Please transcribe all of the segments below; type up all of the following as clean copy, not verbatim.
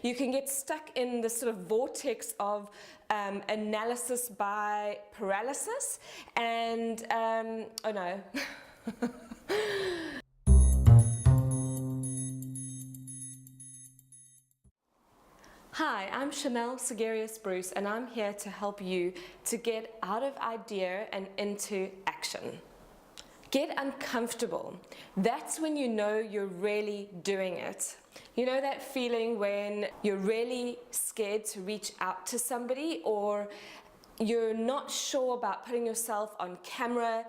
you can get stuck in this sort of vortex of analysis by paralysis, and oh no. Hi, I'm Chanel Segarius-Bruce, and I'm here to help you to get out of idea and into action. Get uncomfortable. That's when you know you're really doing it. You know that feeling when you're really scared to reach out to somebody, or you're not sure about putting yourself on camera,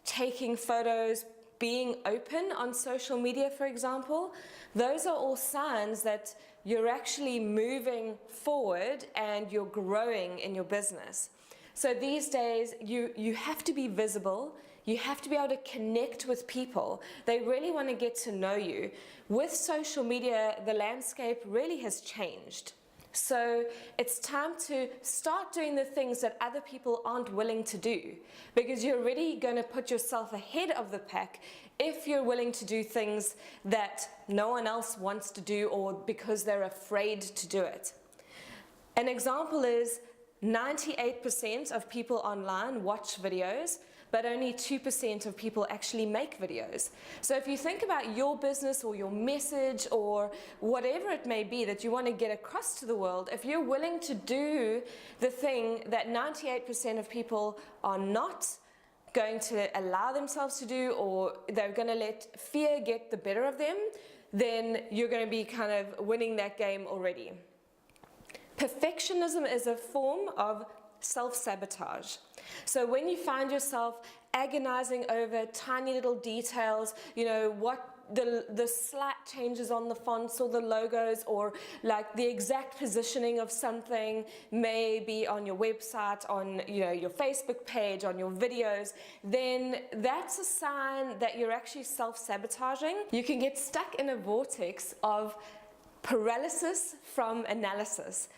taking photos, being open on social media, for example. Those are all signs that you're actually moving forward and you're growing in your business. So these days, you have to be visible. You have to be able to connect with people. They really want to get to know you. With social media, the landscape really has changed. So it's time to start doing the things that other people aren't willing to do, because you're really going to put yourself ahead of the pack if you're willing to do things that no one else wants to do, or because they're afraid to do it. An example is 98% of people online watch videos, but only 2% of people actually make videos. So if you think about your business or your message or whatever it may be that you want to get across to the world, if you're willing to do the thing that 98% of people are not going to allow themselves to do, or they're going to let fear get the better of them, then you're going to be kind of winning that game already. Perfectionism is a form of self-sabotage. So when you find yourself agonizing over tiny little details, you know, what the slight changes on the fonts or the logos, or like the exact positioning of something may be on your website, on your Facebook page, on your videos, then that's a sign that you're actually self-sabotaging. You can get stuck in a vortex of paralysis from analysis.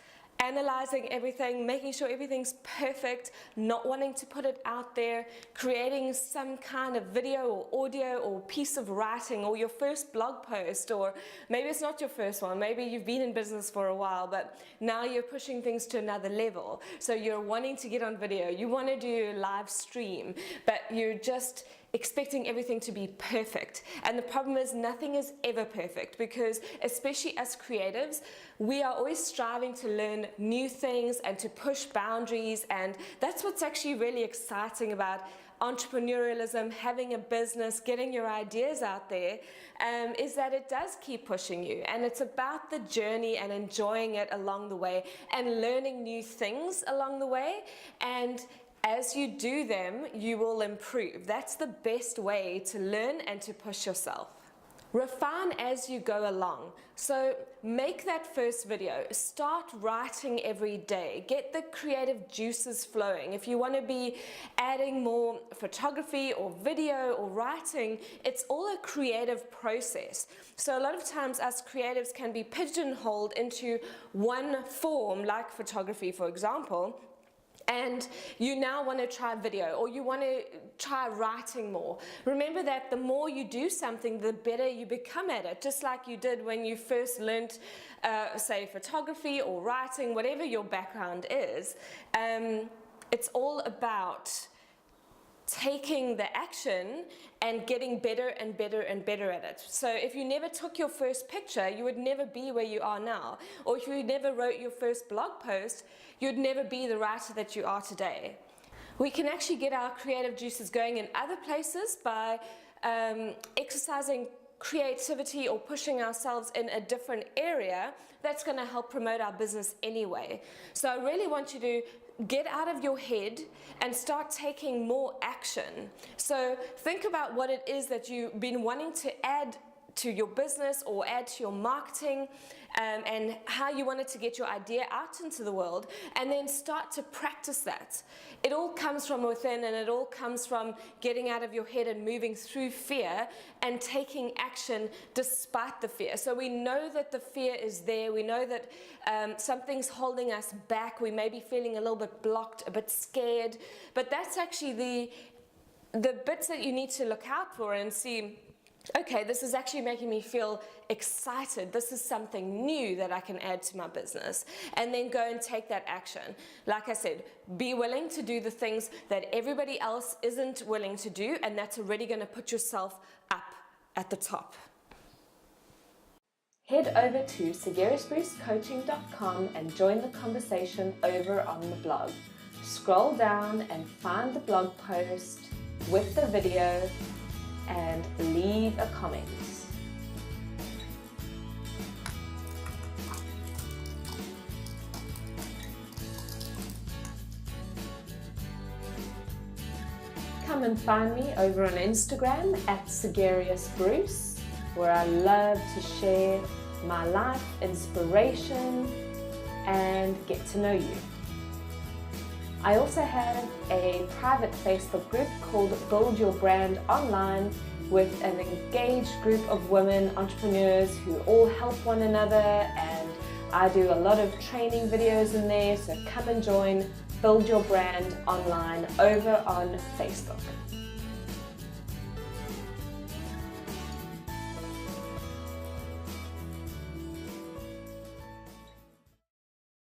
Analyzing everything, making sure everything's perfect, not wanting to put it out there, creating some kind of video or audio or piece of writing, or your first blog post, or maybe it's not your first one, maybe you've been in business for a while, but now you're pushing things to another level. So you're wanting to get on video, you want to do a live stream, but you're just expecting everything to be perfect. And the problem is, nothing is ever perfect, because especially as creatives, we are always striving to learn new things and to push boundaries, and that's what's actually really exciting about entrepreneurialism, having a business, getting your ideas out there, is that it does keep pushing you, and it's about the journey and enjoying it along the way and learning new things along the way. And as you do them, you will improve. That's the best way to learn and to push yourself. Refine as you go along. So make that first video. Start writing every day. Get the creative juices flowing. If you want to be adding more photography or video or writing, it's all a creative process. So a lot of times us creatives can be pigeonholed into one form, like photography, for example, and you now want to try video, or you want to try writing more. Remember that the more you do something, the better you become at it, just like you did when you first learned, say, photography or writing, whatever your background is. It's all about taking the action and getting better and better and better at it. So if you never took your first picture, you would never be where you are now. Or if you never wrote your first blog post, you'd never be the writer that you are today. We can actually get our creative juices going in other places by exercising creativity or pushing ourselves in a different area that's going to help promote our business anyway. So I really want you to get out of your head and start taking more action. So think about what it is that you've been wanting to add to your business or add to your marketing, and how you wanted to get your idea out into the world, and then start to practice that. It all comes from within, and it all comes from getting out of your head and moving through fear and taking action despite the fear. So we know that the fear is there. We know that something's holding us back. We may be feeling a little bit blocked, a bit scared, but that's actually the bits that you need to look out for and see, okay, this is actually making me feel excited. This is something new that I can add to my business. And then go and take that action. Like I said, be willing to do the things that everybody else isn't willing to do, and that's already going to put yourself up at the top. Head over to segeriusbrucecoaching.com and join the conversation over on the blog. Scroll down and find the blog post with the video and leave a comment. Come and find me over on Instagram at segeriusbruce, where I love to share my life, inspiration, and get to know you. I also have a private Facebook group called Build Your Brand Online with an engaged group of women entrepreneurs who all help one another, and I do a lot of training videos in there, so come and join Build Your Brand Online over on Facebook.